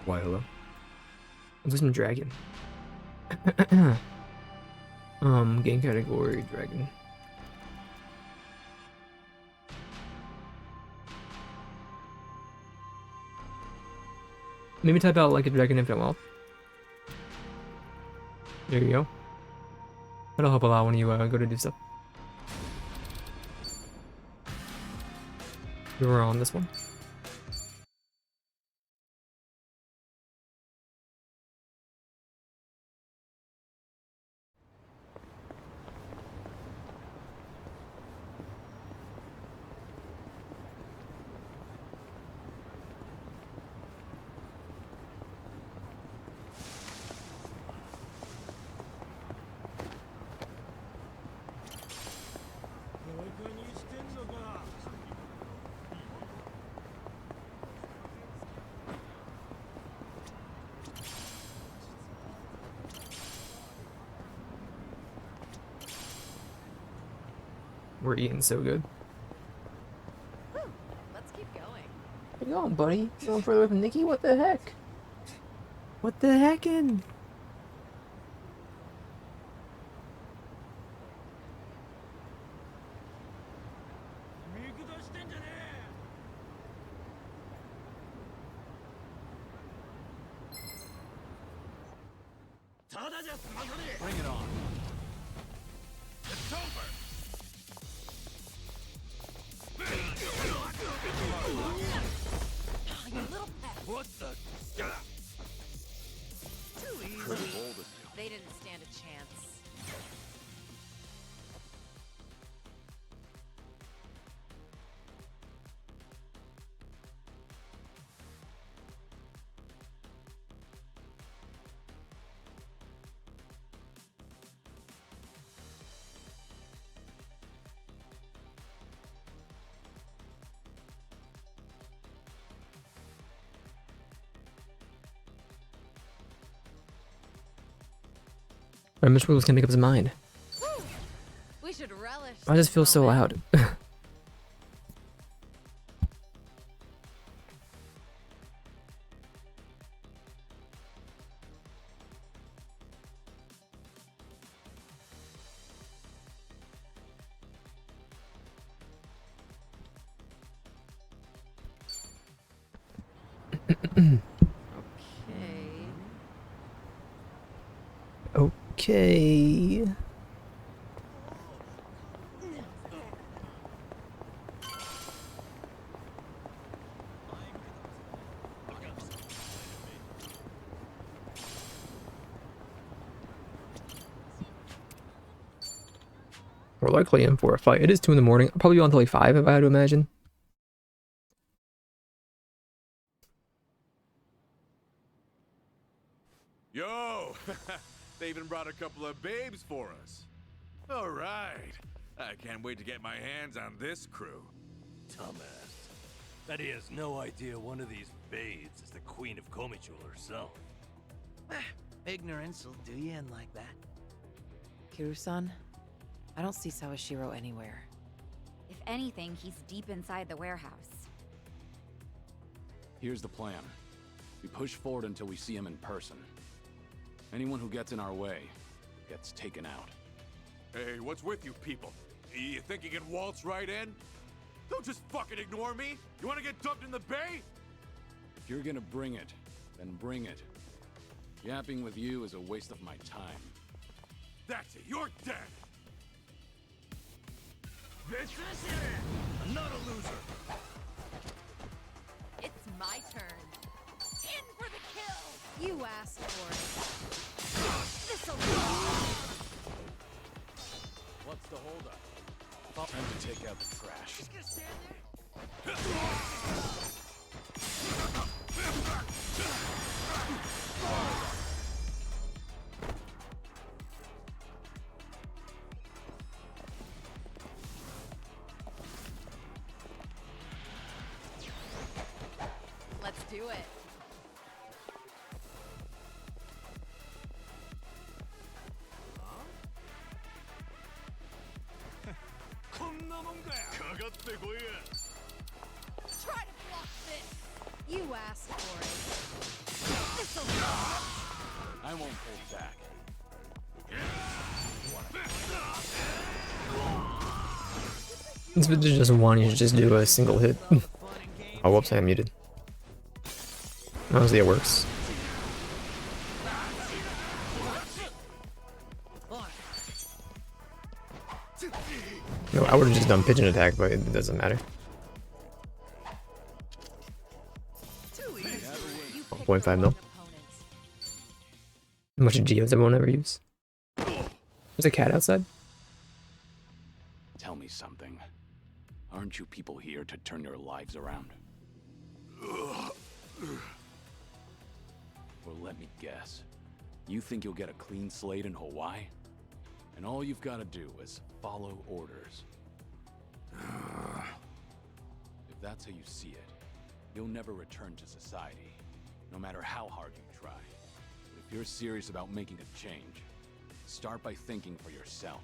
Why hello? Let's do some dragon. Game category dragon. Maybe type out like a dragon infinite wealth. There you go. That'll help a lot when you go to do stuff. You're on this one. We're eating so good. Let's keep going. Where you going, buddy? You going further with Nikki? What the heck? What the heckin'? Bring it on. It's over. You little pest. What the? Too easy. Pretty bold of you. They didn't stand a chance. Mr. Wiggles can make up his mind. We should relish. I just this feel so moment. loud. Okay. We're likely in for a fight. It is 2 in the morning. I'll probably be on until like 5 if I had to imagine. Yo, they even brought a couple of babes for us. All right. I can't wait to get my hands on this crew. Dumbass. That he has no idea one of these babes is the Queen of Komichul herself. Ignorance will do you in like that. Kiru-san, I don't see Sawashiro anywhere. If anything, he's deep inside the warehouse. Here's the plan. We push forward until we see him in person. Anyone who gets in our way gets taken out. Hey, what's with you people? You think you can waltz right in? Don't just fucking ignore me! You wanna get dumped in the bay? If you're gonna bring it, then bring it. Yapping with you is a waste of my time. That's it, you're dead! I'm not a loser. It's my turn. In for the kill. You asked for it. This'll be. What's the holdup? Time to take out the trash. Just gonna stand there. Let's do it. Try to block this. You asked for it. I won't pull back. This video doesn't want you to just do a single hit. Oh, whoops, I am muted. Honestly, it works. No, I would have just done pigeon attack, but it doesn't matter. 1.5 mil. How much geos everyone ever use? There's a cat outside. Tell me something. Aren't you people here to turn your lives around? Well, let me guess. You think you'll get a clean slate in Hawaii? And all you've got to do is follow orders. If that's how you see it, you'll never return to society, no matter how hard you try. But if you're serious about making a change, start by thinking for yourself.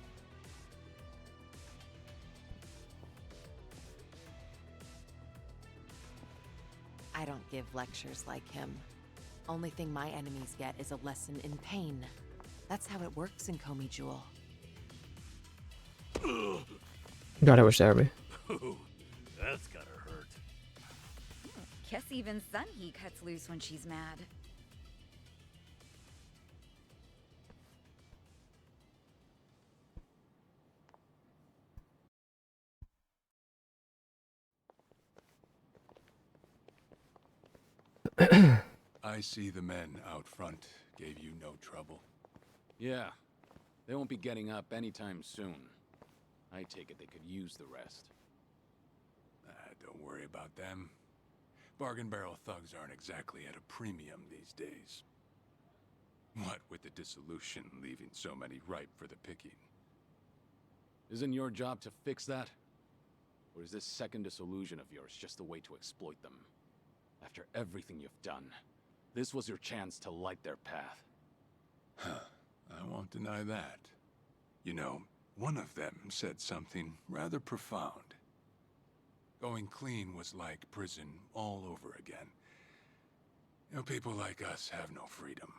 I don't give lectures like him. Only thing my enemies get is a lesson in pain. That's how it works in Komi Jewel. God, I wish that were me. Ooh, that's gotta hurt. Guess even Sunhee cuts loose when she's mad. I see the men out front gave you no trouble. Yeah, they won't be getting up anytime soon. I take it they could use the rest. Don't worry about them. Bargain barrel thugs aren't exactly at a premium these days. What with the dissolution leaving so many ripe for the picking. Isn't your job to fix that? Or is this second disillusion of yours just a way to exploit them? After everything you've done, this was your chance to light their path. I won't deny that. You know, one of them said something rather profound. Going clean was like prison all over again. You know, people like us have no freedom.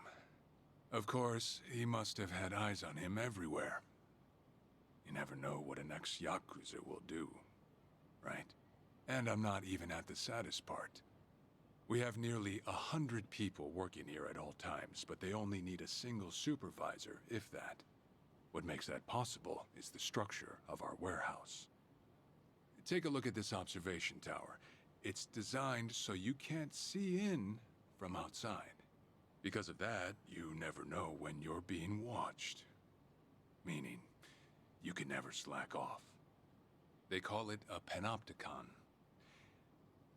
Of course, he must have had eyes on him everywhere. You never know what an ex-Yakuza will do, right? And I'm not even at the saddest part. We have nearly 100 people working here at all times, but they only need a single supervisor, if that. What makes that possible is the structure of our warehouse. Take a look at this observation tower. It's designed so you can't see in from outside. Because of that, you never know when you're being watched. Meaning, you can never slack off. They call it a panopticon.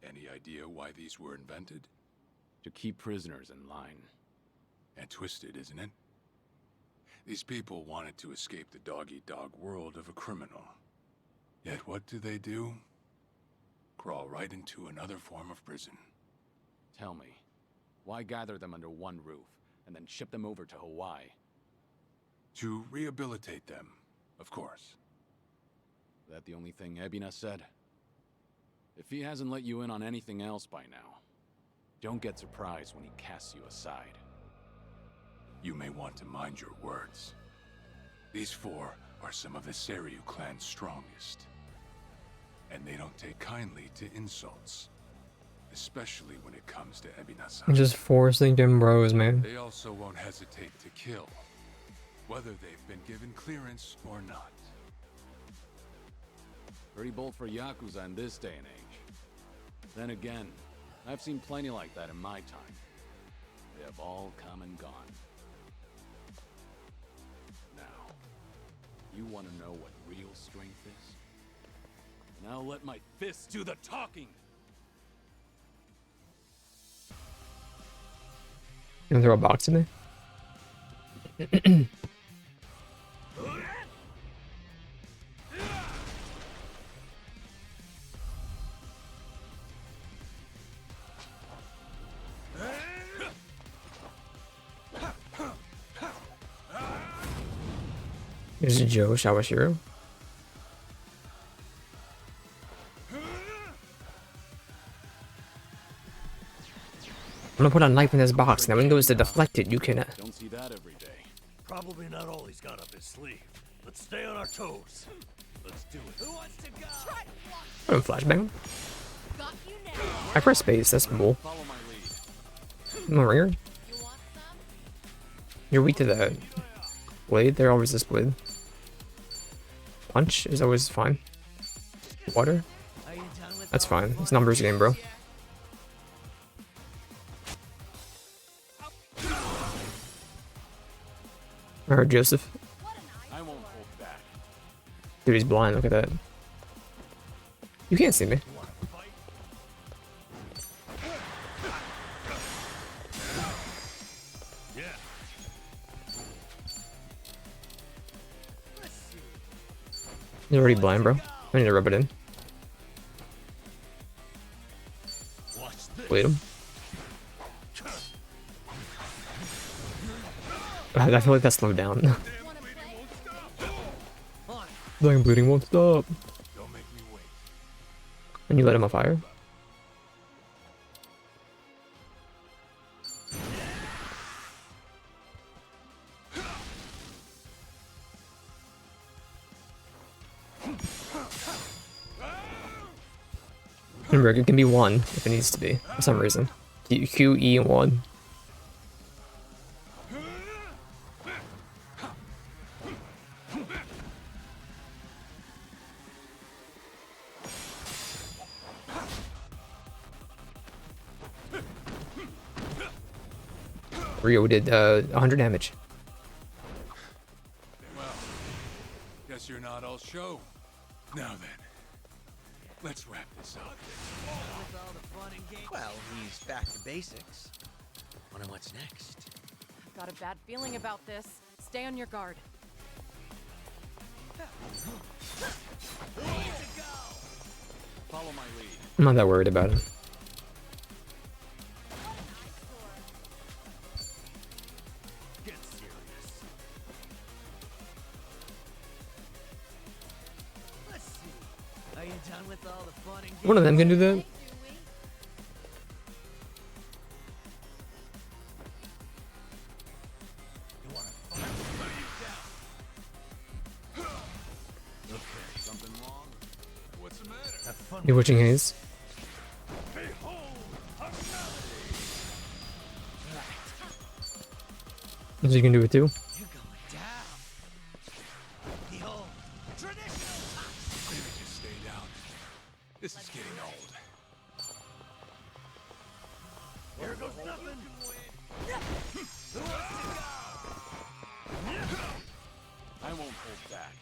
Any idea why these were invented? To keep prisoners in line. And twisted, isn't it? These people wanted to escape the dog-eat-dog world of a criminal. Yet what do? Crawl right into another form of prison. Tell me, why gather them under one roof and then ship them over to Hawaii? To rehabilitate them, of course. Is that the only thing Ebina said? If he hasn't let you in on anything else by now, don't get surprised when he casts you aside. You may want to mind your words. These four are some of the Seiryu clan's strongest. And they don't take kindly to insults. Especially when it comes to Ebina-san. Just forcing them bros, man. They also won't hesitate to kill, whether they've been given clearance or not. Pretty bold for Yakuza in this day and age. Then again, I've seen plenty like that in my time. They have all come and gone. Now, you want to know what real strength is? Now let my fists do the talking! You wanna throw a box in there? Here's Joe Shawashiro. gonna put a knife in this box, and then when it goes to deflect it, you can. Don't see that every day. Probably not all he's got up his sleeve. Let's stay on our toes. Let's do it. Who wants to go? Oh, flashbang him. Got you now. I press space. That's cool. Follow my lead. I'm a ringer. You want some? You're weak to the blade. They're all resist blade. Punch is always fine. Water. That's fine. It's numbers game, bro. Alright, Joseph. I won't hold back. Dude, he's blind. Look at that. You can't see me. Yeah. He's already blind, bro. I need to rub it in. Watch this. Bleed him. I feel like that slowed down. Like bleeding won't stop. Don't make me wait. And you let him on fire? Remember, it can be one if it needs to be, for some reason. Q, E, and 1. Rio did 100 damage. Well, guess you're not all show. Now then, let's wrap this up. Well, he's back to basics. Wonder what's next. I've got a bad feeling about this. Stay on your guard. Follow my lead. I'm not that worried about him. Get serious. Let's see. Are you done with all the fun and games? One of them can do that. Something wrong? What's the matter? Have fun. You watching Haze? Behold, a So you can do it too. You're going down. Behold, traditional touch. Maybe just stay down. This is getting old. Here goes nothing. I won't hold back.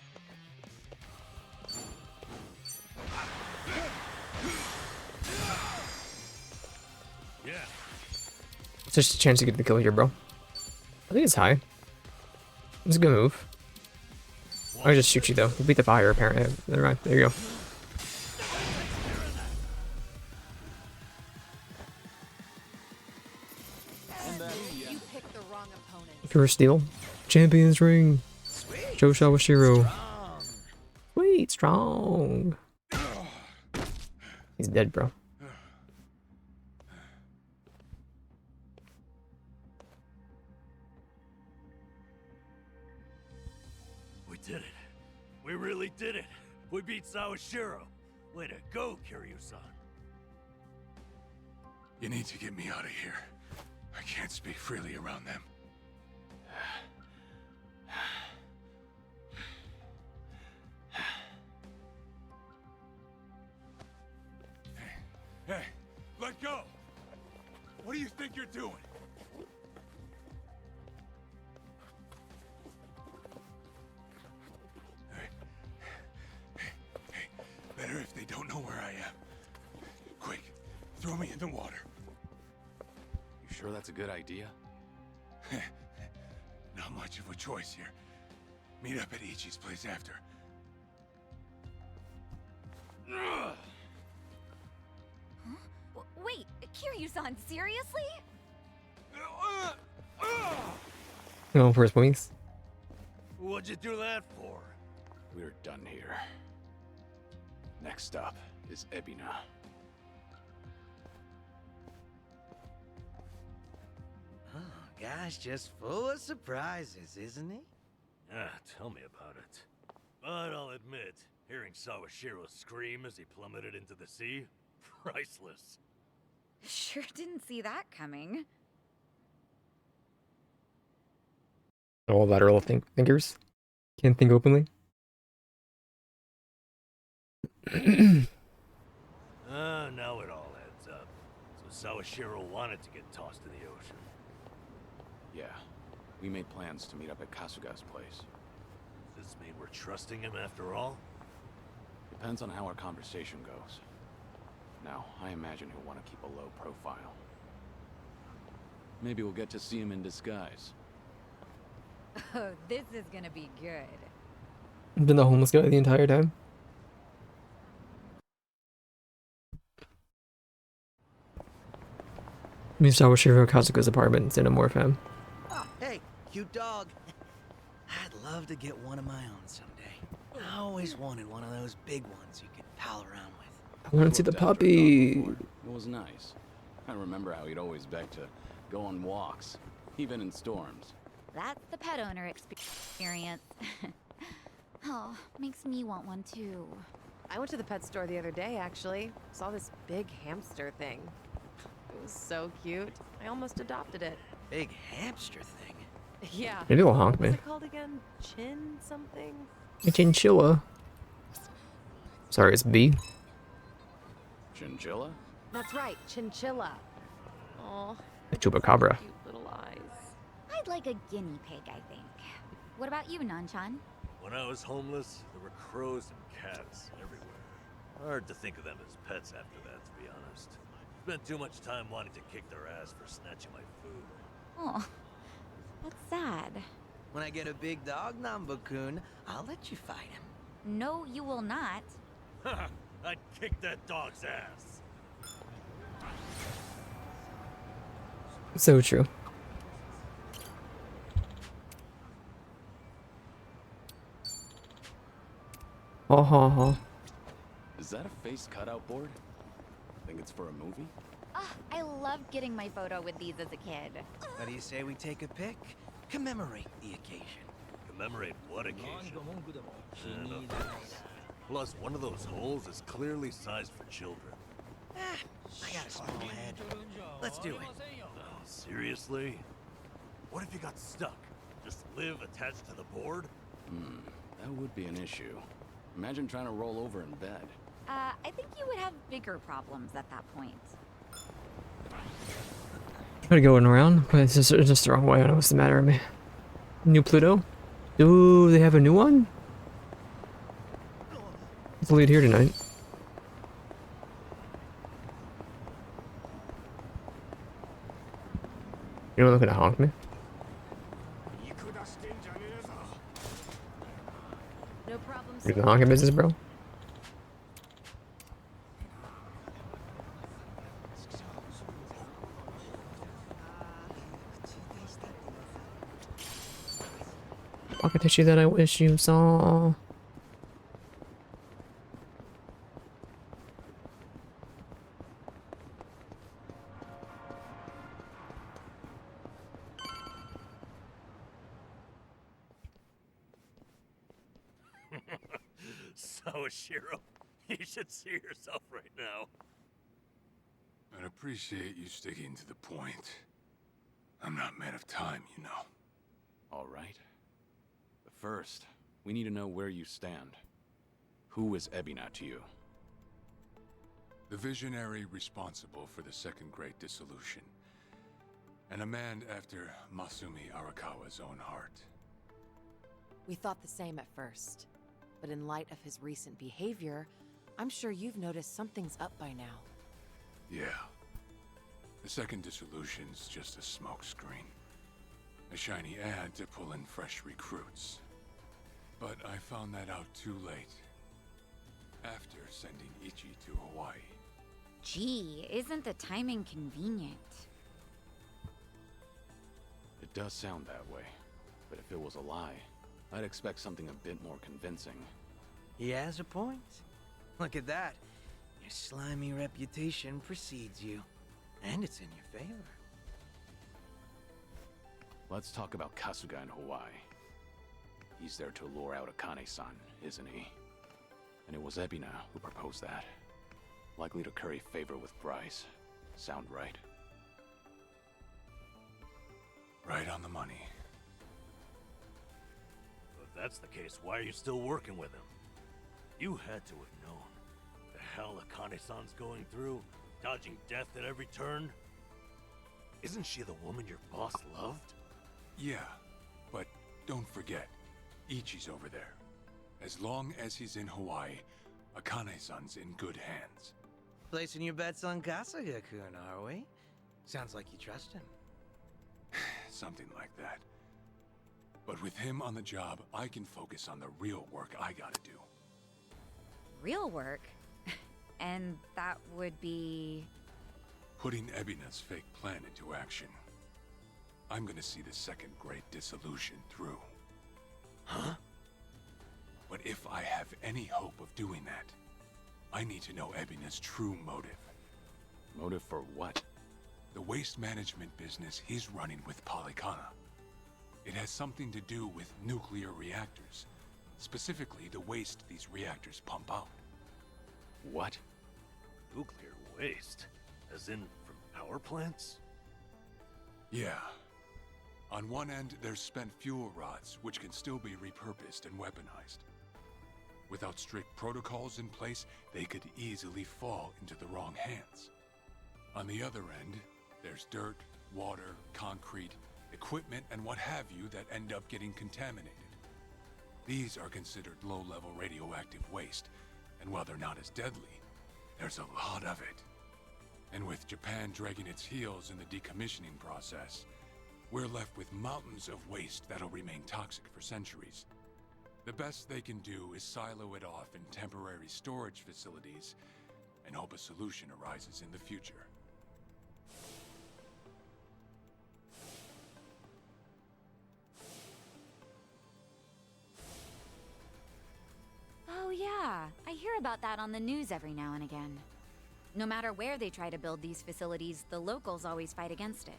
Yeah. It's just a chance to get the kill here, bro. I think it's high. It's a good move. I just shoot you though. You beat the fire apparently. Never mind. There you go. You picked the wrong opponent. Pure Steel. Champions Ring. Sweet. Joe Shawashiro. Strong. Sweet, strong. He's dead, bro. We did it. We really did it. We beat Sawashiro. Way to go, Kiryu-san. You need to get me out of here. I can't speak freely around them. Hey, let go! What do you think you're doing? Hey, better if they don't know where I am. Quick, throw me in the water. You sure that's a good idea? Not much of a choice here. Meet up at Ichi's place after. Wait, Kiryu-san, seriously? Going for his wings. What'd you do that for? We're done here. Next up is Ebina. guy's just full of surprises, isn't he? Ah, tell me about it. But I'll admit, hearing Sawashiro scream as he plummeted into the sea, priceless. Sure didn't see that coming. All lateral thinkers. Can't think openly. Now it all adds up. So Sawashiro wanted to get tossed in the ocean. Yeah, we made plans to meet up at Kasuga's place. Does this mean we're trusting him after all? Depends on how our conversation goes. Now, I imagine he'll want to keep a low profile. Maybe we'll get to see him in disguise. Oh, this is gonna be good. Been the homeless guy the entire time. We saw Sawashiro Kazuka's apartment instead of Morpham. Oh, hey, cute dog. I'd love to get one of my own someday. I always wanted one of those big ones you could pal around with. I want to see the Looked after a dog puppy. before. It was nice. I remember how he'd always beg to go on walks, even in storms. That's the pet owner experience. Oh, makes me want one too. I went to the pet store the other day, actually. Saw this big hamster thing. It was so cute. I almost adopted it. Big hamster thing. Yeah. Maybe it'll honk What's me. it called again? Chin something? A chinchilla. Sorry, it's B. Chinchilla? That's right, chinchilla. Oh, A chupacabra. cute little eyes. I'd like a guinea pig, I think. What about you, Nanchan? When I was homeless, there were crows and cats everywhere. Hard to think of them as pets after that, to be honest. Spent too much time wanting to kick their ass for snatching my food. Oh, that's sad. When I get a big dog, Nambu-kun, I'll let you fight him. No, you will not. Ha! I'd kick that dog's ass. So true. Ha ha ha. Is that a face cutout board? Think it's for a movie? Ah, I loved getting my photo with these as a kid. What do you say we take a pic? Commemorate the occasion. Commemorate what occasion? No thanks. Plus, one of those holes is clearly sized for children. I got a small head. Let's do it. Oh, seriously? What if you got stuck? Just live attached to the board? That would be an issue. Imagine trying to roll over in bed. I think you would have bigger problems at that point. Try to go around, but it's just the wrong way. I don't know what's the matter with me. New Pluto? Do they have a new one? What's the lead here tonight? You don't look gonna honk me? No problem. You the honking business, bro? Pocket tissue that I wish you saw. Sawashiro, you should see yourself right now. I'd appreciate you sticking to the point. I'm not man of time, you know. All right. But first, we need to know where you stand. Who is Ebina to you? The visionary responsible for the Second Great Dissolution. And a man after Masumi Arakawa's own heart. We thought the same at first. But in light of his recent behavior, I'm sure you've noticed something's up by now. Yeah. The Second Dissolution's just a smokescreen. A shiny ad to pull in fresh recruits. But I found that out too late. After sending Ichi to Hawaii. Gee, isn't the timing convenient? It does sound that way. But if it was a lie, I'd expect something a bit more convincing. He has a point. Look at that. Your slimy reputation precedes you. And it's in your favor. Let's talk about Kasuga in Hawaii. He's there to lure out Akane-san, isn't he? And it was Ebina who proposed that. Likely to curry favor with Bryce. Sound right? Right on the money. If that's the case, why are you still working with him? You had to have known. The hell Akane-san's going through, dodging death at every turn. Isn't she the woman your boss loved? Yeah, but don't forget, Ichi's over there. As long as he's in Hawaii, Akane-san's in good hands. Placing your bets on Kasuga-kun, are we? Sounds like you trust him. Something like that. But with him on the job, I can focus on the real work I gotta do. Real work? And that would be... Putting Ebina's fake plan into action. I'm gonna see the second great dissolution through. Huh? But if I have any hope of doing that, I need to know Ebina's true motive. Motive for what? The waste management business he's running with Polycana. It has something to do with nuclear reactors. Specifically, the waste these reactors pump out. What? Nuclear waste? As in from power plants? Yeah. On one end, there's spent fuel rods, which can still be repurposed and weaponized. Without strict protocols in place, they could easily fall into the wrong hands. On the other end, there's dirt, water, concrete, equipment, and what have you that end up getting contaminated. These are considered low-level radioactive waste, and while they're not as deadly, there's a lot of it. And with Japan dragging its heels in the decommissioning process, we're left with mountains of waste that'll remain toxic for centuries. The best they can do is silo it off in temporary storage facilities and hope a solution arises in the future. Oh yeah, I hear about that on the news every now and again. No matter where they try to build these facilities, the locals always fight against it.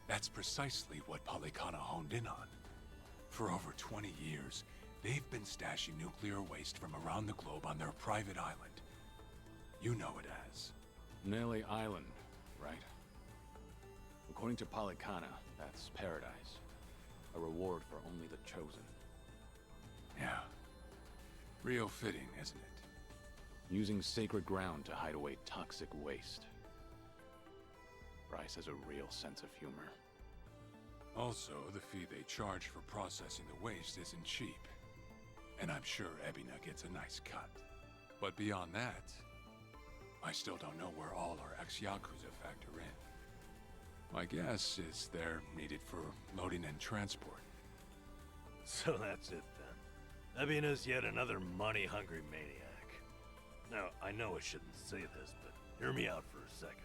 That's precisely what Polycana honed in on. For over 20 years, they've been stashing nuclear waste from around the globe on their private island. You know it as. Nelly Island, right? According to Polycana, that's paradise. A reward for only the chosen. Yeah. Real fitting, isn't it? Using sacred ground to hide away toxic waste. Bryce has a real sense of humor. Also, the fee they charge for processing the waste isn't cheap. And I'm sure Ebina gets a nice cut. But beyond that, I still don't know where all our ex-Yakuza factor in. My guess is they're needed for loading and transport. So that's it then. Ebina's yet another money-hungry maniac. Now, I know I shouldn't say this, but hear me out for a second.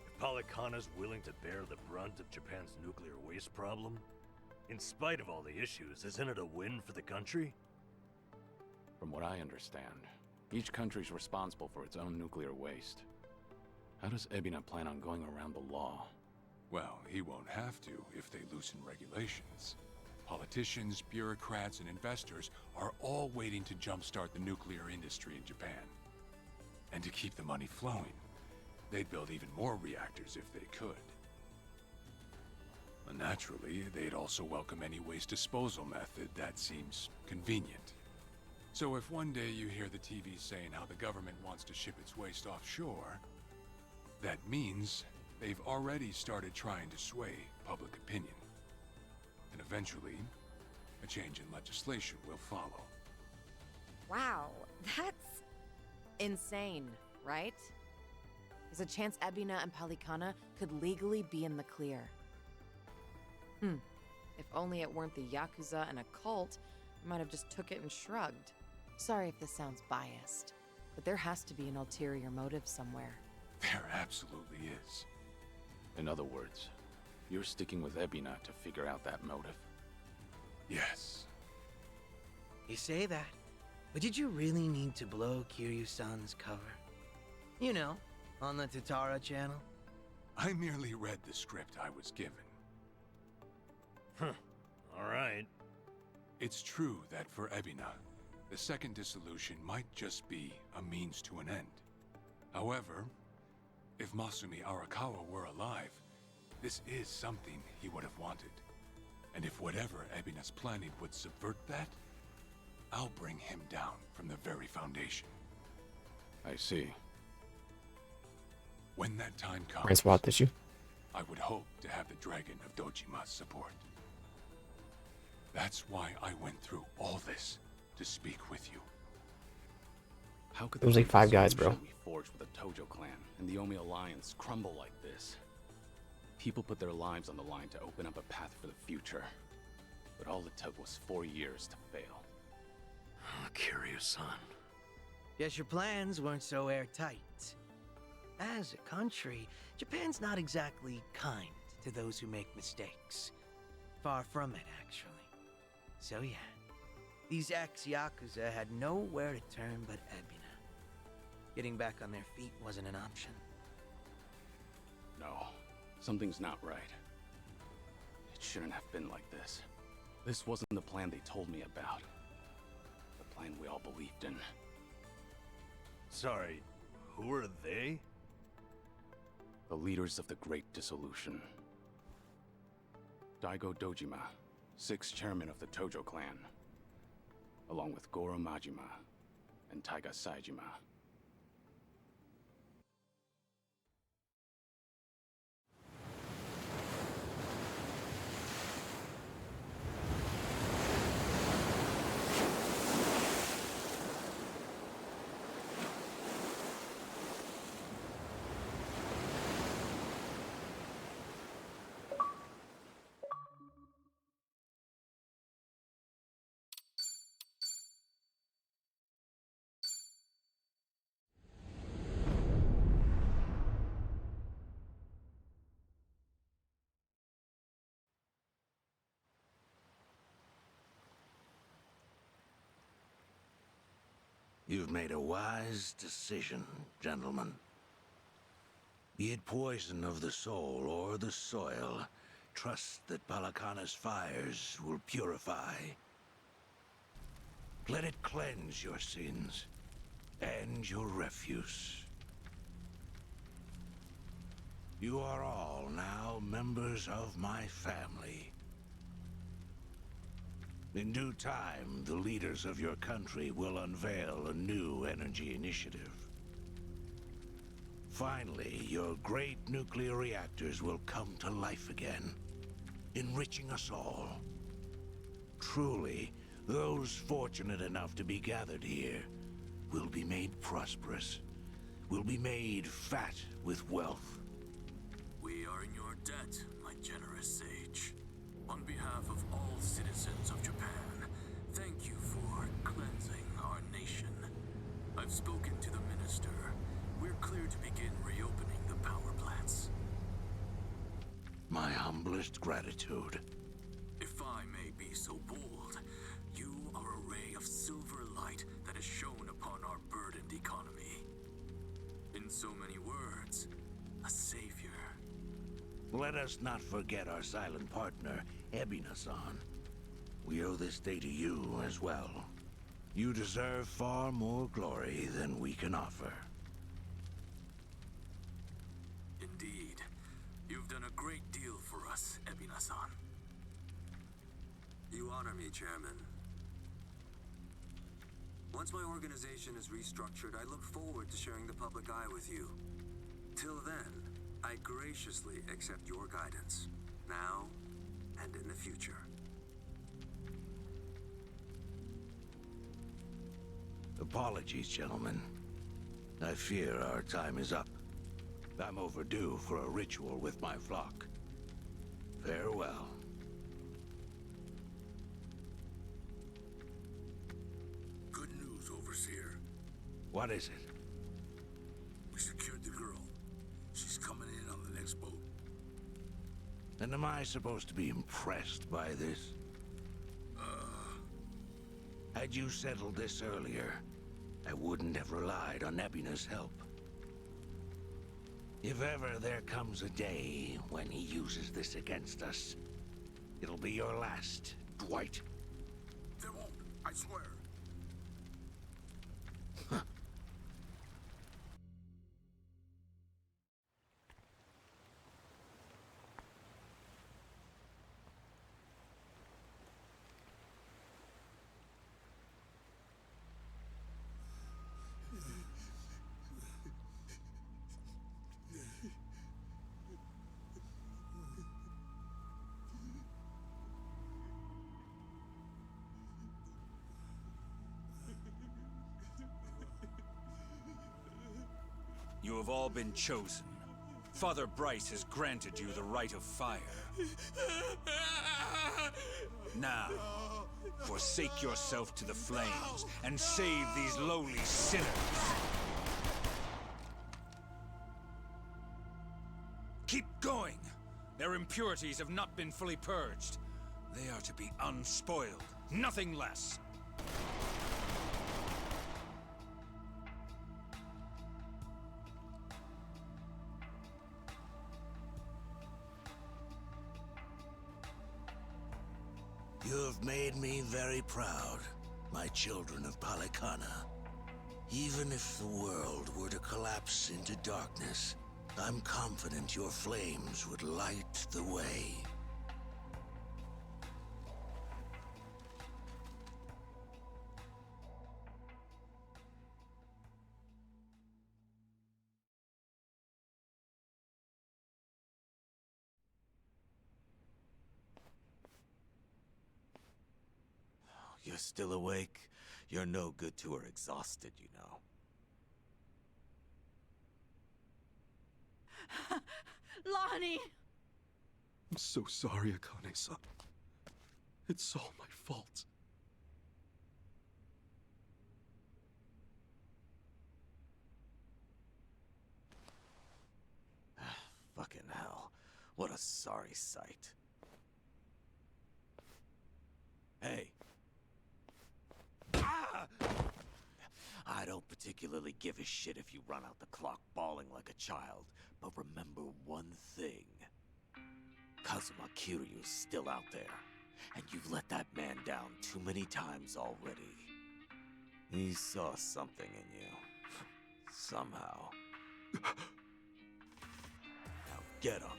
If Polycana's willing to bear the brunt of Japan's nuclear waste problem, in spite of all the issues, isn't it a win for the country? From what I understand, each country's responsible for its own nuclear waste. How does Ebina plan on going around the law? Well, he won't have to if they loosen regulations. Politicians, bureaucrats, and investors are all waiting to jumpstart the nuclear industry in Japan. And to keep the money flowing, they'd build even more reactors if they could. And naturally, they'd also welcome any waste disposal method that seems convenient. So if one day you hear the TV saying how the government wants to ship its waste offshore, that means they've already started trying to sway public opinion. And eventually, a change in legislation will follow. Wow, that's insane, right? There's a chance Ebina and Polycana could legally be in the clear. If only it weren't the Yakuza and a cult, I might have just took it and shrugged. Sorry if this sounds biased, but there has to be an ulterior motive somewhere. There absolutely is. In other words, you're sticking with Ebina to figure out that motive. Yes. You say that, but did you really need to blow Kiryu-san's cover? You know, on the Tatara channel? I merely read the script I was given. Alright. It's true that for Ebina, the second dissolution might just be a means to an end. However, if Masumi Arakawa were alive, this is something he would have wanted. And if whatever Ebina's planning would subvert that, I'll bring him down from the very foundation. I see. When that time Brain comes, swap tissue. I would hope to have the Dragon of Dojima's support. That's why I went through all this, to speak with you. How could There was like the 5 guys, bro. solution we forged with the Tojo clan and the Omi Alliance crumble like this? People put their lives on the line to open up a path for the future. But all it took was 4 years to fail. Kiryu-san. Guess your plans weren't so airtight. As a country, Japan's not exactly kind to those who make mistakes. Far from it, actually. So yeah, these ex-Yakuza had nowhere to turn but Ebina. Getting back on their feet wasn't an option. No, something's not right. It shouldn't have been like this. This wasn't the plan they told me about. The plan we all believed in. Sorry, who are they? The leaders of the Great Dissolution. Daigo Dojima, 6th chairman of the Tojo clan, along with Goro Majima and Taiga Saejima. You've made a wise decision, gentlemen. Be it poison of the soul or the soil, trust that Palakana's fires will purify. Let it cleanse your sins and your refuse. You are all now members of my family. In due time, the leaders of your country will unveil a new energy initiative. Finally, your great nuclear reactors will come to life again, enriching us all. Truly, those fortunate enough to be gathered here will be made prosperous, will be made fat with wealth. We are in your debt, my generous sage. On behalf of all citizens of Japan, thank you for cleansing our nation. I've spoken to the minister. We're clear to begin reopening the power plants. My humblest gratitude. If I may be so bold, you are a ray of silver light that has shone upon our burdened economy. In so many words, a savior. Let us not forget our silent partner, Ebina-san. We owe this day to you as well. You deserve far more glory than we can offer. Indeed. You've done a great deal for us, Ebina-san. You honor me, Chairman. Once my organization is restructured, I look forward to sharing the public eye with you. Till then, I graciously accept your guidance, now and in the future. Apologies, gentlemen. I fear our time is up. I'm overdue for a ritual with my flock. Farewell. Good news, Overseer. What is it? We secured the girl. She's coming in on the next boat. And am I supposed to be impressed by this? Had you settled this earlier, I wouldn't have relied on Ebina's help. If ever there comes a day when he uses this against us, It'll be your last, Dwight. There won't, I swear. You have all been chosen. Father Bryce has granted you the right of fire. Now, forsake yourself to the flames and save these lowly sinners. Keep going! Their impurities have not been fully purged. They are to be unspoiled, nothing less. You have made me very proud, my children of Palikana. Even if the world were to collapse into darkness, I'm confident your flames would light the way. You're still awake? You're no good to her exhausted, you know. Lonnie! I'm so sorry, Akane-san. It's all my fault. Fucking hell. What a sorry sight. Hey. Ah! I don't particularly give a shit if you run out the clock bawling like a child, but remember one thing. Kazuma Kiryu's still out there, and you've let that man down too many times already. He saw something in you. Somehow. Now get up.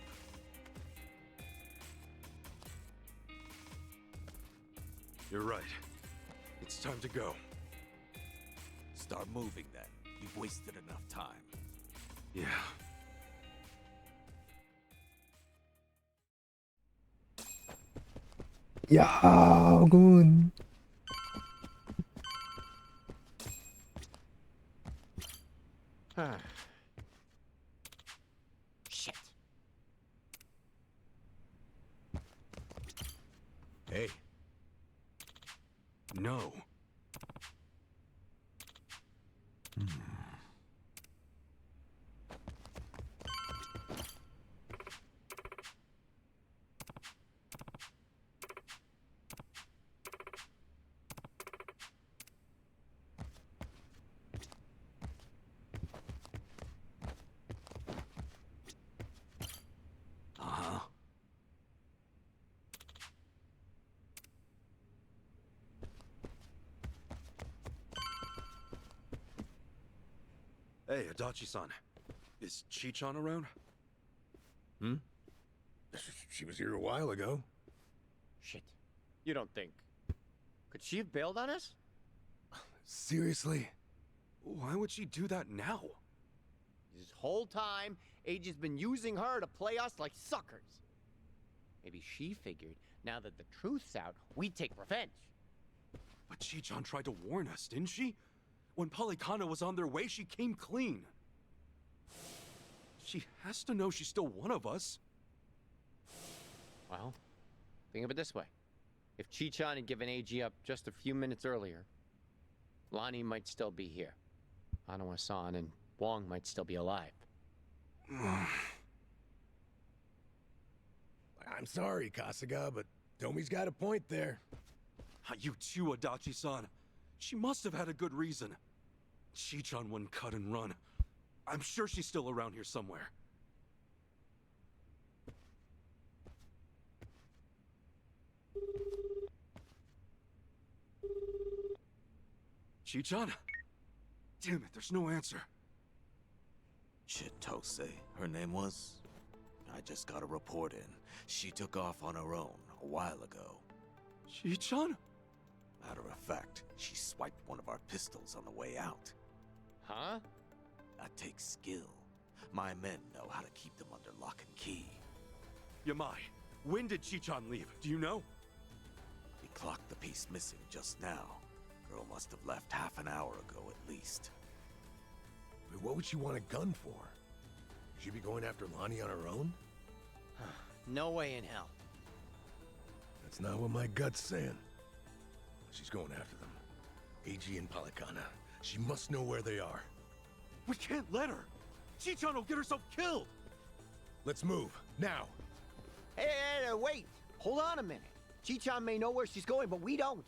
You're right. It's time to go. Start moving then. You've wasted enough time. Yeah. Ja, gut. Shit. Hey. No. Hey, Adachi-san. Is Chi-chan around? Hmm? She was here a while ago. Shit. You don't think... Could she have bailed on us? Seriously? Why would she do that now? This whole time, Eiji's been using her to play us like suckers. Maybe she figured, now that the truth's out, we'd take revenge. But Chi-chan tried to warn us, didn't she? When Polycana was on their way, she came clean. She has to know she's still one of us. Well, think of it this way. If Chi-chan had given Eiji up just a few minutes earlier, Lonnie might still be here. Hanawa-san and Wong might still be alive. I'm sorry, Kasuga, but Tomi's got a point there. You too, Adachi-san. She must have had a good reason. Chi-chan wouldn't cut and run. I'm sure she's still around here somewhere. Chichan? Damn it, there's no answer. Chitose, her name was? I just got a report in. She took off on her own a while ago. Chichan? Matter of fact, she swiped one of our pistols on the way out. Huh? That takes skill. My men know how to keep them under lock and key. Yamai, when did Chichan leave? Do you know? We clocked the piece missing just now. Girl must have left half an hour ago at least. But what would she want a gun for? She'd be going after Lonnie on her own? No way in hell. That's not what my gut's saying. She's going after them. AG and Polycana. She must know where they are. We can't let her! Chichan will get herself killed! Let's move, now! Hey, wait! Hold on a minute. Chichan may know where she's going, but we don't.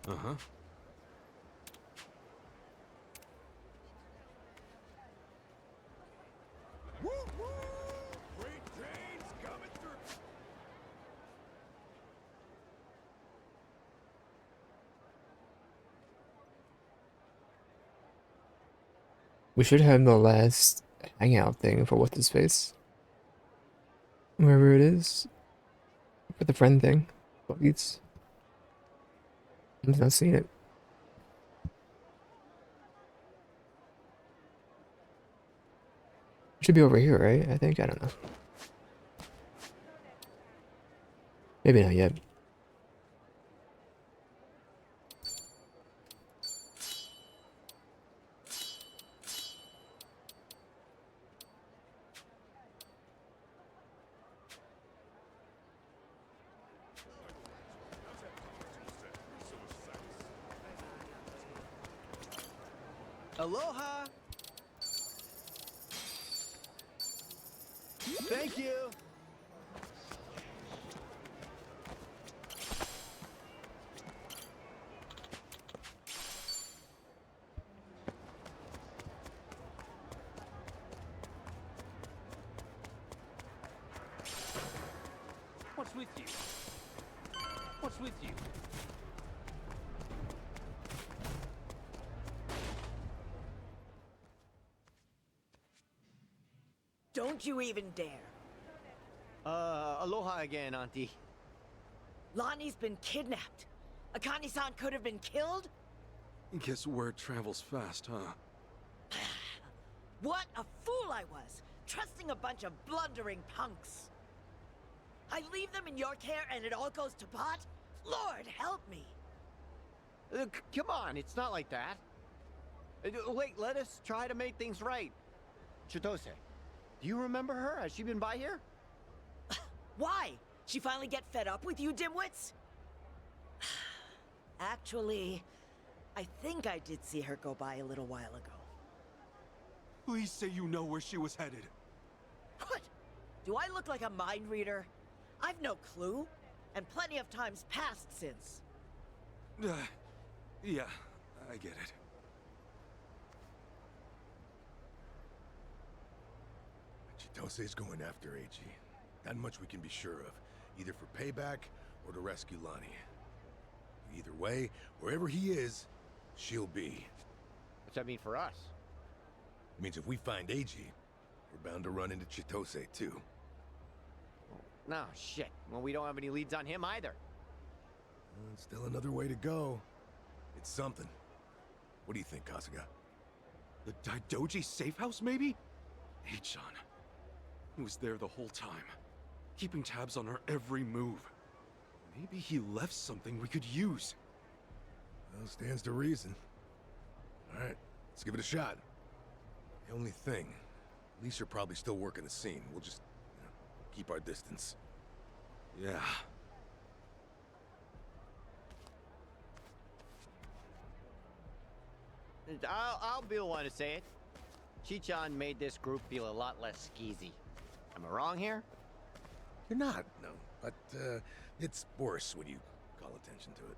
Uh-huh. Great trains coming through! We should have the last hangout thing for what's his face. Wherever it is. For the friend thing. Buggies. I'm not seeing it. It should be over here, right? I think. I don't know. Maybe not yet. Aloha! Thank you! What's with you? What's with you? Don't you even dare. Aloha again, Auntie. Lonnie's been kidnapped. Akane-san could have been killed? Guess word travels fast, huh? What a fool I was, trusting a bunch of blundering punks. I leave them in your care and it all goes to pot? Lord, help me. Come on, it's not like that. Wait, let us try to make things right. Chitose, do you remember her? Has she been by here? Why? She finally get fed up with you dimwits? Actually, I think I did see her go by a little while ago. Please say you know where she was headed. What? Do I look like a mind reader? I've no clue, and plenty of times passed since. Yeah, I get it. Chitose's going after AG. That much we can be sure of. Either for payback or to rescue Lonnie. Either way, wherever he is, she'll be. What's that mean for us? It means if we find AG, we're bound to run into Chitose too. No, shit. Well, we don't have any leads on him either. Still another way to go. It's something. What do you think, Kasuga? The Daidoji safe house, maybe? Hey-chan. He was there the whole time, keeping tabs on our every move. Maybe he left something we could use. Well, stands to reason. Alright, let's give it a shot. The only thing, Lisa are probably still working the scene. We'll just, keep our distance. Yeah. I'll be the one to say it. Chichan made this group feel a lot less skeezy. Am I wrong here? You're not, no. But, it's worse when you call attention to it.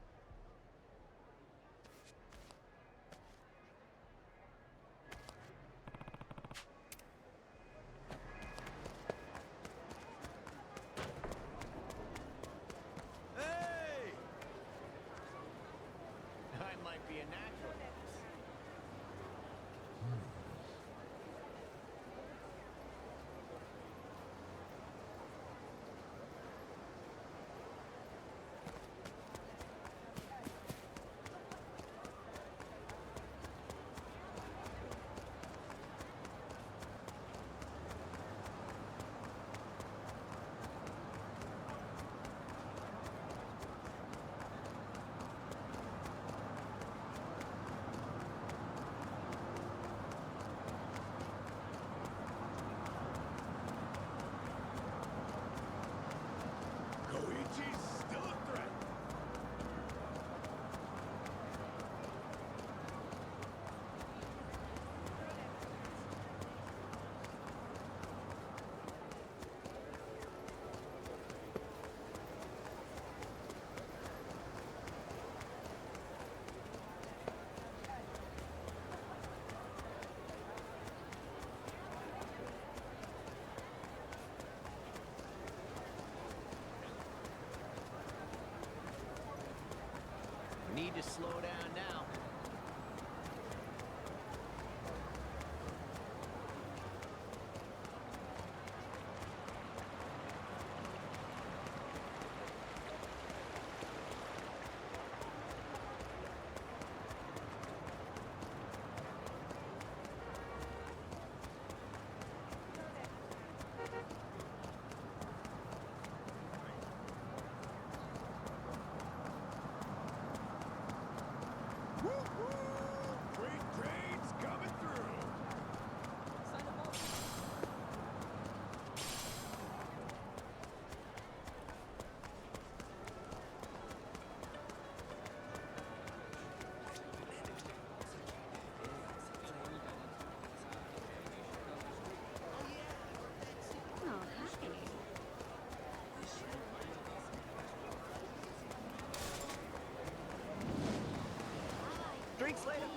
Thanks later.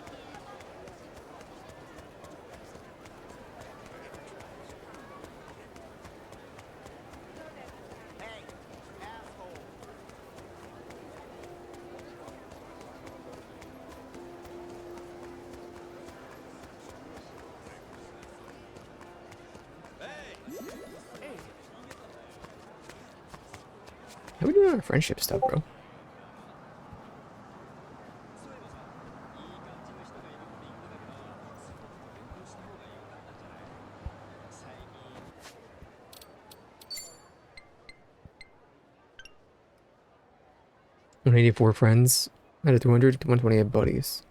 Hey, asshole. How we doing our friendship stuff, bro? One 184 friends out of 200 to 128 buddies.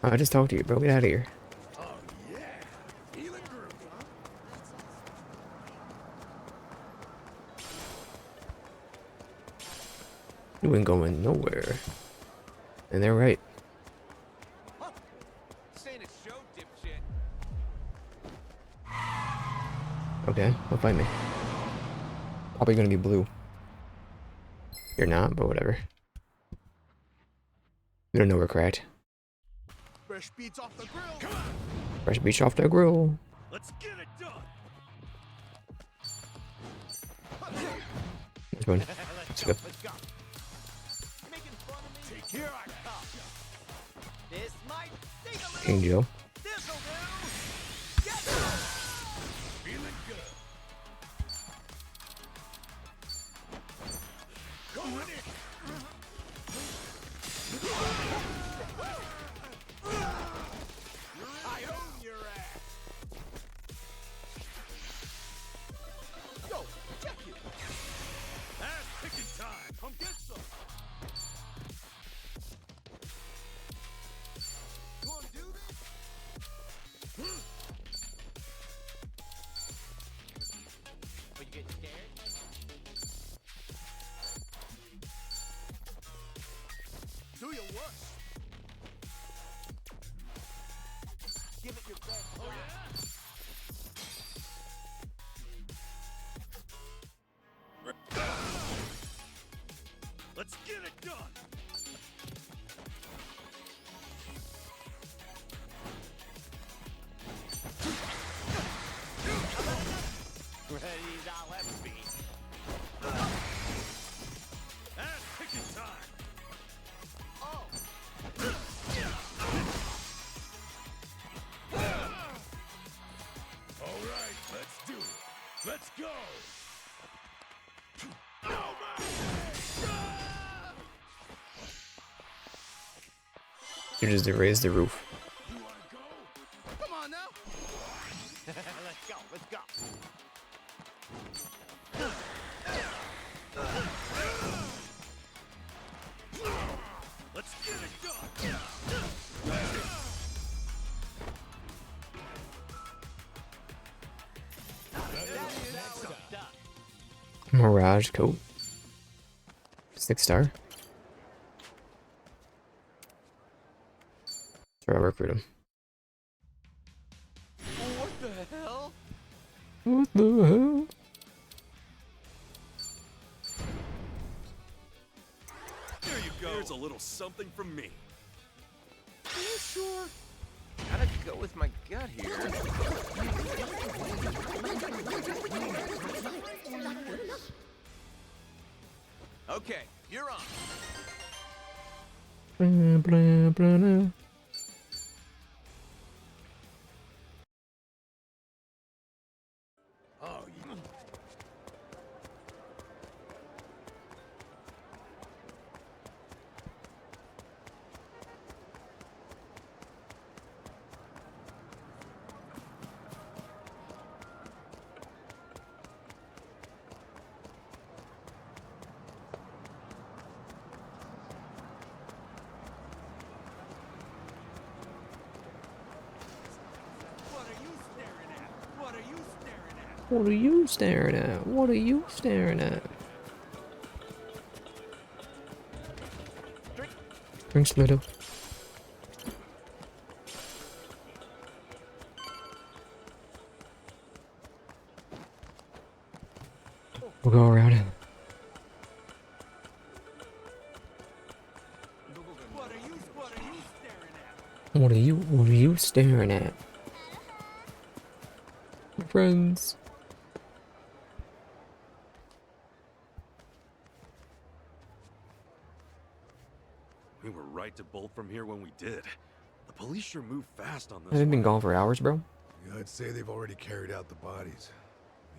Oh, I just talked to you, bro. Get out of here. You ain't going nowhere. And they're right. Okay, well, fight me. Probably gonna be blue. You're not, but whatever. You don't know we're cracked. Fresh beats off the grill. Come on. Fresh beach off the grill. Let's get it done. This one. Let's go. Let's go. You making fun of me? Here I come. This might sting a little. King Joe. This'll do. Get it. Feeling good. Going in. I own your ass. Yo, check it. Ass picking time. Come get some. You wanna do this? Are you getting scared? Do your worst. Give it your best. Oh yeah. Let's get it done. Ready, now let's be. Ass picking time. Oh. All right, let's do it. Let's go. You just erased the roof. You wanna go? Come on now. Let's go. Let's go. Let's get it done. Mirage coat. 6-star. Try to recruit him. What the hell? What the hell? There you go. Here's a little something from me. Are you sure? Gotta go with my gut here. Okay, you're on. Blah, blah, blah, blah. Oh, yeah. What are you staring at? What are you staring at? Drinks little. We'll go around. What are you staring at? My friends. We were right to bolt from here when we did. The police sure moved fast on this. They've been one. gone for hours, bro. Yeah, I'd say they've already carried out the bodies.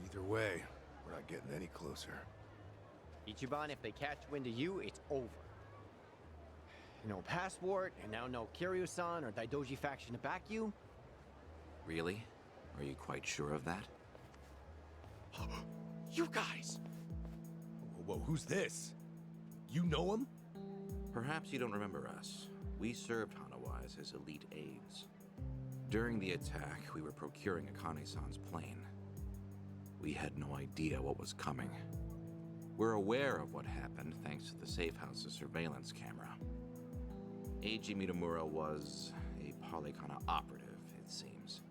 Either way, we're not getting any closer. Ichiban, if they catch wind of you, it's over. No passport, and now no Kiryu-san or Daidoji faction to back you. Really? Are you quite sure of that? You guys! Whoa, who's this? You know him? Perhaps you don't remember us. We served Hanawa as his elite aides. During the attack, we were procuring Akane-san's plane. We had no idea what was coming. We're aware of what happened thanks to the safe house's surveillance camera. Eiji Mitamura was a Polycana operative, it seems.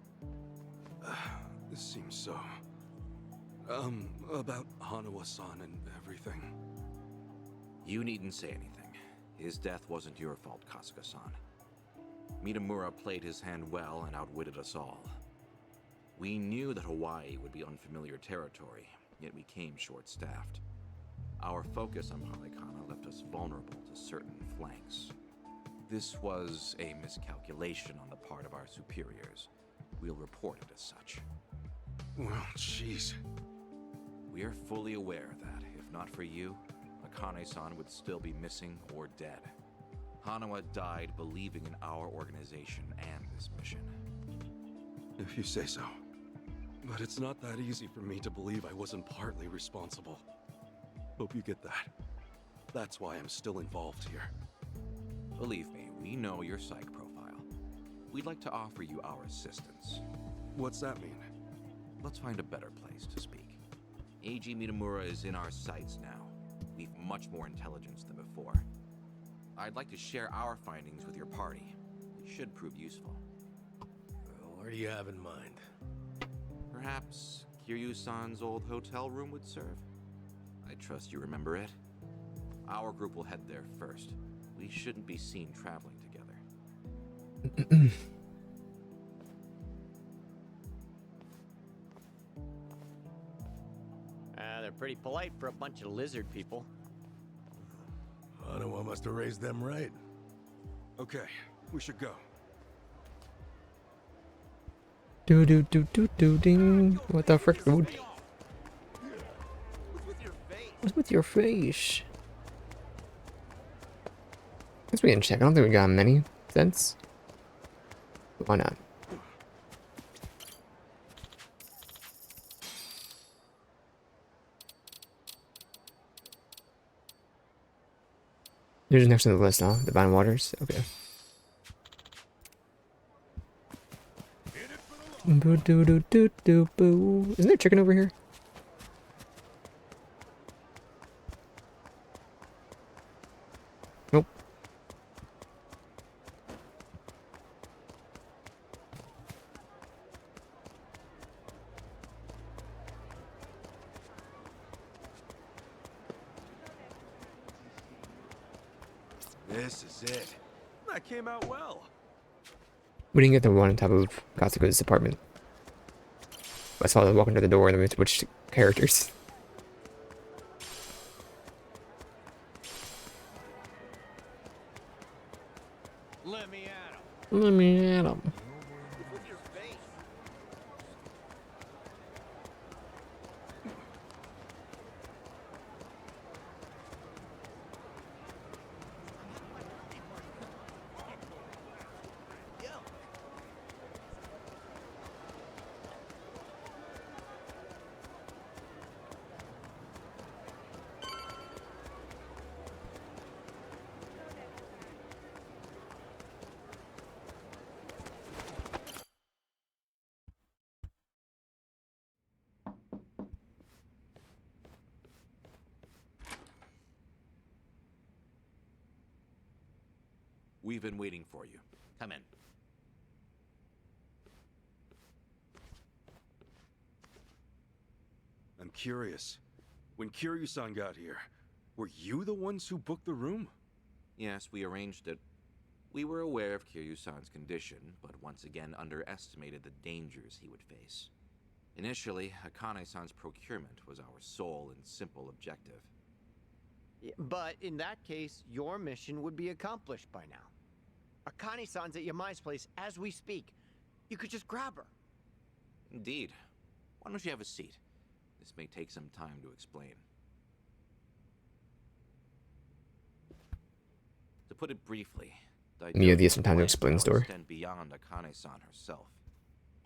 This seems so... about Hanawa-san and everything. You needn't say anything. His death wasn't your fault, Kasuga-san. Mitamura played his hand well and outwitted us all. We knew that Hawaii would be unfamiliar territory, yet we came short-staffed. Our focus on Polycana left us vulnerable to certain flanks. This was a miscalculation on the part of our superiors. We'll report it as such. Well, jeez. We are fully aware that, if not for you, Akane-san would still be missing or dead. Hanawa died believing in our organization and this mission. If you say so. But it's not that easy for me to believe I wasn't partly responsible. Hope you get that. That's why I'm still involved here. Believe me, we know your psych profile. We'd like to offer you our assistance. What's that mean? Let's find a better place to speak. Eiji Mitamura is in our sights now. We've much more intelligence than before. I'd like to share our findings with your party. It should prove useful. What do you have in mind? Perhaps Kiryu-san's old hotel room would serve? I trust you remember it. Our group will head there first. We shouldn't be seen traveling together. They're pretty polite for a bunch of lizard people. Hanawa must have raised them right. Okay, we should go. Do do do do do ding. What the frick, dude? What's with your face? Guess we can check. I don't think we got many cents. But why not? You're just next to the list, huh? Divine Waters? Okay. Boo doo doo doo doo boo. Isn't there chicken over here? Nope. This is it. That came out well. We didn't get the one on top of Kasuga's apartment. I saw them walking to the door and then we switched characters. Let me at him. Let me at him. We've been waiting for you. Come in. I'm curious. When Kiryu-san got here, were you the ones who booked the room? Yes, we arranged it. We were aware of Kiryu-san's condition, but once again underestimated the dangers he would face. Initially, Akane-san's procurement was our sole and simple objective. But in that case, your mission would be accomplished by now. Akane-san's at Yamai's place as we speak. You could just grab her. Indeed. Why don't you have a seat? This may take some time to explain. To put it briefly, Mia needs some time to explain the story. Extend beyond Akane-san herself.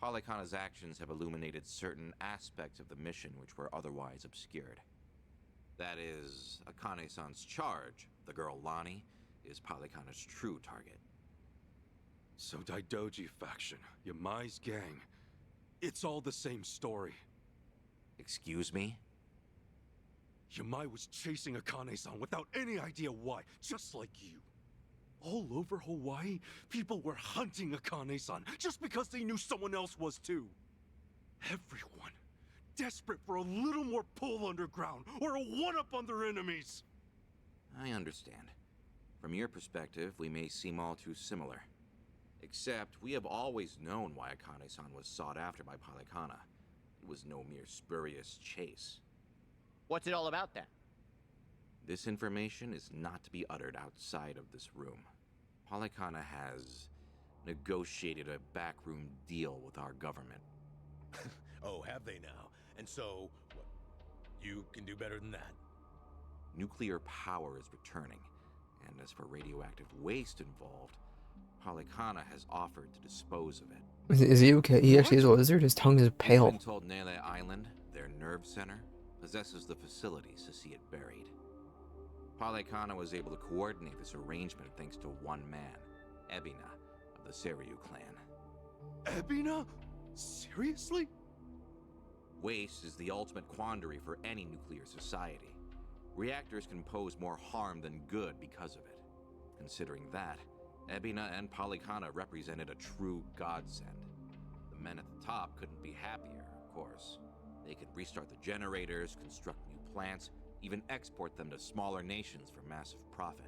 Polykhana's actions have illuminated certain aspects of the mission which were otherwise obscured. That is, Akane-san's charge, the girl Lonnie, is Polykhana's true target. So Daidoji faction, Yamai's gang, it's all the same story. Excuse me? Yamai was chasing Akane-san without any idea why, just like you. All over Hawaii, people were hunting Akane-san just because they knew someone else was too. Everyone, desperate for a little more pull underground or a one-up on their enemies. I understand. From your perspective, we may seem all too similar. Except, we have always known why Akane-san was sought after by Polykhana. It was no mere spurious chase. What's it all about then? This information is not to be uttered outside of this room. Polykhana has negotiated a backroom deal with our government. Oh, have they now? And so, what, you can do better than that? Nuclear power is returning, and as for radioactive waste involved, Polykhana has offered to dispose of it. Is he okay? He actually is a lizard? His tongue is pale. I've been told Nele Island, their nerve center, possesses the facilities to see it buried. Polykhana was able to coordinate this arrangement thanks to one man, Ebina, of the Seiryu clan. Ebina? Seriously? Waste is the ultimate quandary for any nuclear society. Reactors can pose more harm than good because of it. Considering that, Ebina and Polykhana represented a true godsend. The men at the top couldn't be happier, of course. They could restart the generators, construct new plants, even export them to smaller nations for massive profit.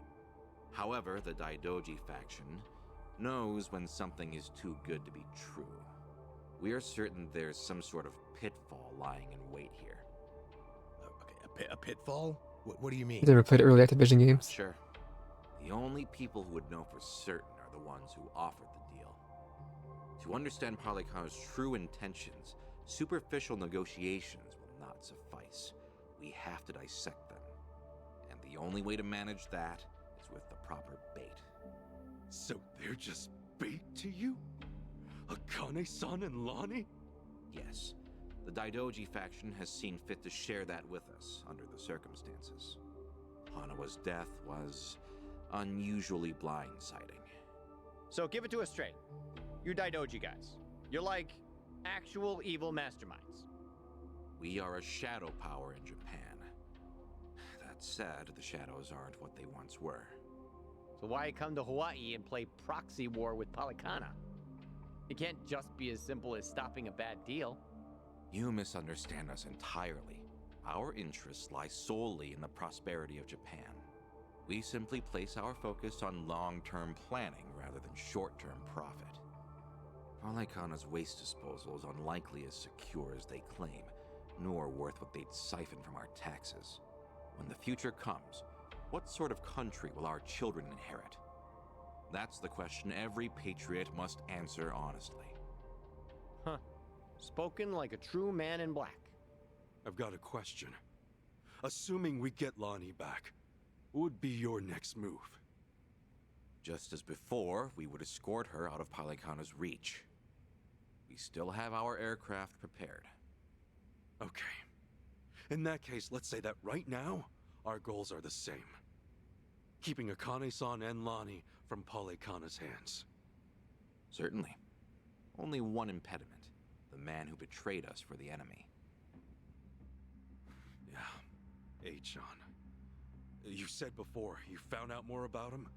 However, the Daidoji faction knows when something is too good to be true. We are certain there's some sort of pitfall lying in wait here. Okay, a pitfall? What do you mean? Has ever played early Activision games? Sure. The only people who would know for certain are the ones who offered the deal. To understand Polykhana's true intentions, superficial negotiations will not suffice. We have to dissect them. And the only way to manage that is with the proper bait. So they're just bait to you? Akane-san and Lonnie? Yes. The Daidoji faction has seen fit to share that with us under the circumstances. Hanawa's death was unusually blindsiding. So give it to us straight. You Daidoji guys. You're like actual evil masterminds. We are a shadow power in Japan. That said, the shadows aren't what they once were. So why come to Hawaii and play proxy war with Polykhana? It can't just be as simple as stopping a bad deal. You misunderstand us entirely. Our interests lie solely in the prosperity of Japan. We simply place our focus on long-term planning rather than short-term profit. Polykhana's waste disposal is unlikely as secure as they claim, nor worth what they'd siphon from our taxes. When the future comes, what sort of country will our children inherit? That's the question every patriot must answer honestly. Huh. Spoken like a true man in black. I've got a question. Assuming we get Lonnie back, what would be your next move? Just as before, we would escort her out of Polykhana's reach. We still have our aircraft prepared. Okay. In that case, let's say that right now, our goals are the same. Keeping Akane-san and Lonnie from Polykhana's hands. Certainly. Only one impediment. The man who betrayed us for the enemy. Yeah. Eiji. You said before, you found out more about him?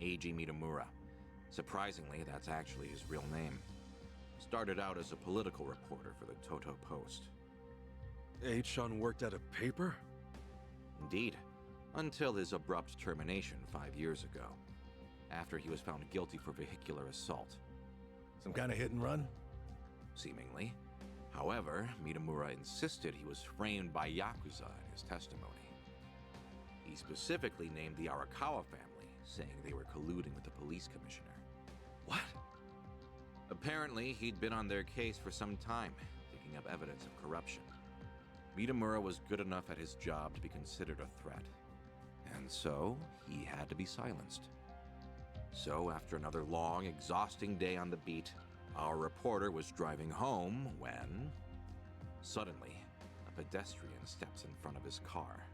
Eiji Mitamura. Surprisingly, that's actually his real name. Started out as a political reporter for the Toto Post. H-Shun worked at a paper? Indeed. Until his abrupt termination 5 years ago, after he was found guilty for vehicular assault. Some kind of hit and run? Seemingly. However, Mitamura insisted he was framed by Yakuza in his testimony. He specifically named the Arakawa family, saying they were colluding with the police commissioner. What? Apparently, he'd been on their case for some time, digging up evidence of corruption. Mitamura was good enough at his job to be considered a threat, and so he had to be silenced. So, after another long, exhausting day on the beat, our reporter was driving home when, suddenly, a pedestrian steps in front of his car.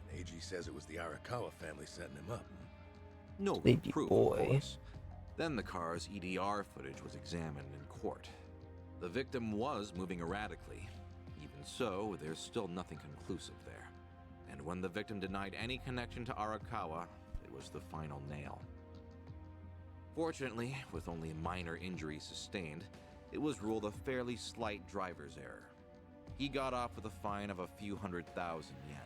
And AG says it was the Arakawa family setting him up. No Sleepy proof, boy. of course. Then the car's EDR footage was examined in court. The victim was moving erratically. Even so, there's still nothing conclusive there. And when the victim denied any connection to Arakawa, it was the final nail. Fortunately, with only minor injuries sustained, it was ruled a fairly slight driver's error. He got off with a fine of a few 100,000 yen.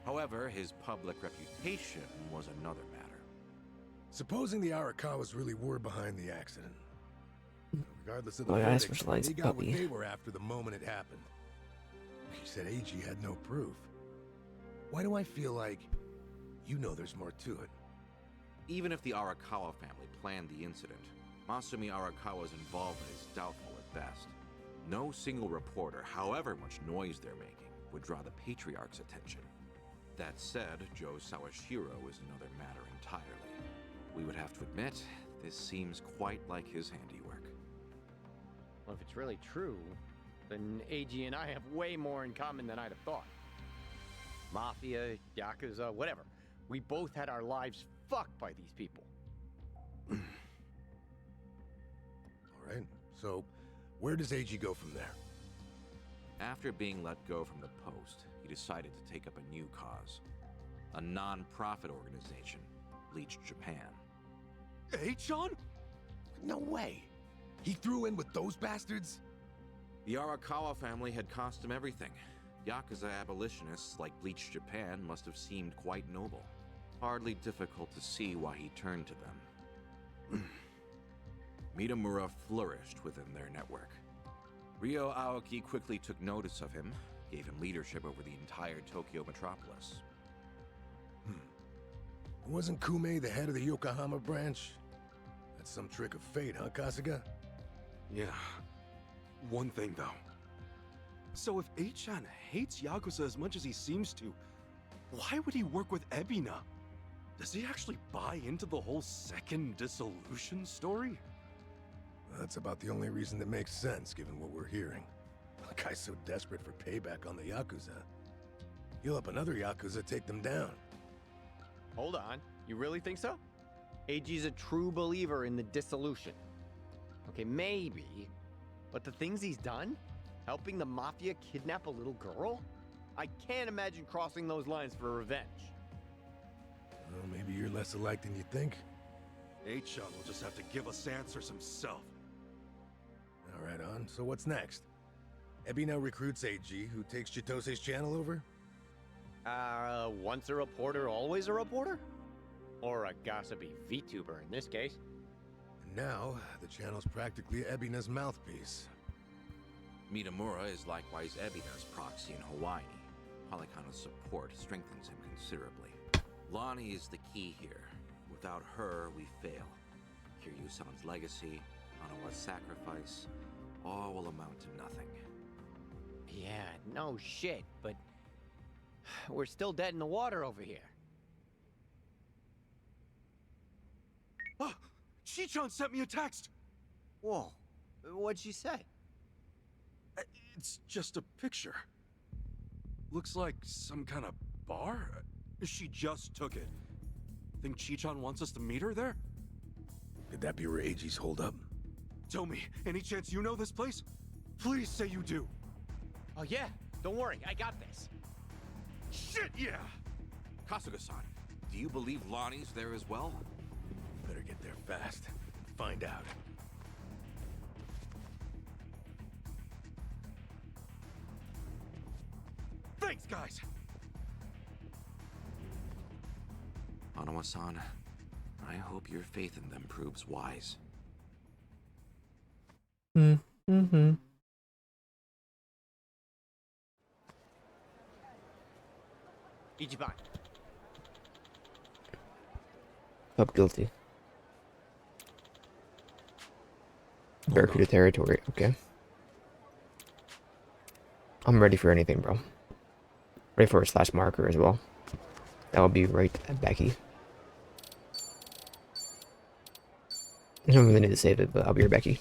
However, his public reputation was another matter. Supposing the Arakawas really were behind the accident. Regardless of the Oh, yeah, I verdict, specialize they got what puppy. they were after the moment it happened. He said AG had no proof. Why do I feel like you know there's more to it? Even if the Arakawa family planned the incident, Masumi Arakawa's involvement is doubtful at best. No single reporter, however much noise they're making, would draw the Patriarch's attention. That said, Joe Sawashiro is another matter entirely. We would have to admit, this seems quite like his handiwork. Well, if it's really true, then AG and I have way more in common than I'd have thought. Mafia, Yakuza, whatever. We both had our lives fucked by these people. All right, so where does AG go from there? After being let go from the post, he decided to take up a new cause. A non-profit organization, Bleach Japan. H-Shun? No way. He threw in with those bastards? The Arakawa family had cost him everything. Yakuza abolitionists like Bleach Japan must have seemed quite noble. Hardly difficult to see why he turned to them. Mitamura flourished within their network. Ryo Aoki quickly took notice of him, gave him leadership over the entire Tokyo metropolis. Wasn't Kume the head of the Yokohama branch? That's some trick of fate, huh, Kasuga? Yeah. One thing, though. So if H-Shun hates Yakuza as much as he seems to, why would he work with Ebina? Does he actually buy into the whole second dissolution story? That's about the only reason that makes sense, given what we're hearing. The guy's so desperate for payback on the Yakuza. He'll help another Yakuza take them down. Hold on, you really think so? AG's a true believer in the dissolution. Okay, maybe, but the things he's done? Helping the Mafia kidnap a little girl? I can't imagine crossing those lines for revenge. Well, maybe you're less alike than you think. H-Shun will just have to give us answers himself. All right, on. So what's next? Ebina recruits AG, who takes Chitose's channel over? Once a reporter, always a reporter? Or a gossipy VTuber in this case. And now, the channel's practically Ebina's mouthpiece. Mitamura is likewise Ebina's proxy in Hawaii. Polycona's support strengthens him considerably. Lonnie is the key here. Without her, we fail. Kiryu-san's legacy, Hanawa's sacrifice, all will amount to nothing. Yeah, no shit, but we're still dead in the water over here. Ah! Chi-chan sent me a text! Whoa, what'd she say? It's just a picture. Looks like some kind of bar? She just took it. Think Chi-chan wants us to meet her there? Could that be where AG's holed up? Tell me, any chance you know this place? Please say you do. Oh yeah, don't worry, I got this. Shit, yeah! Kasuga-san, do you believe Lonnie's there as well? Better get there fast and find out. Thanks, guys. Hanawa-san, I hope your faith in them proves wise. Mm-hmm. Ichiban. Felt guilty. Barracuda territory, okay. I'm ready for anything, bro. Ready for a slash marker as well. That'll be right at Becky. I don't really need to save it, but I'll be your Becky.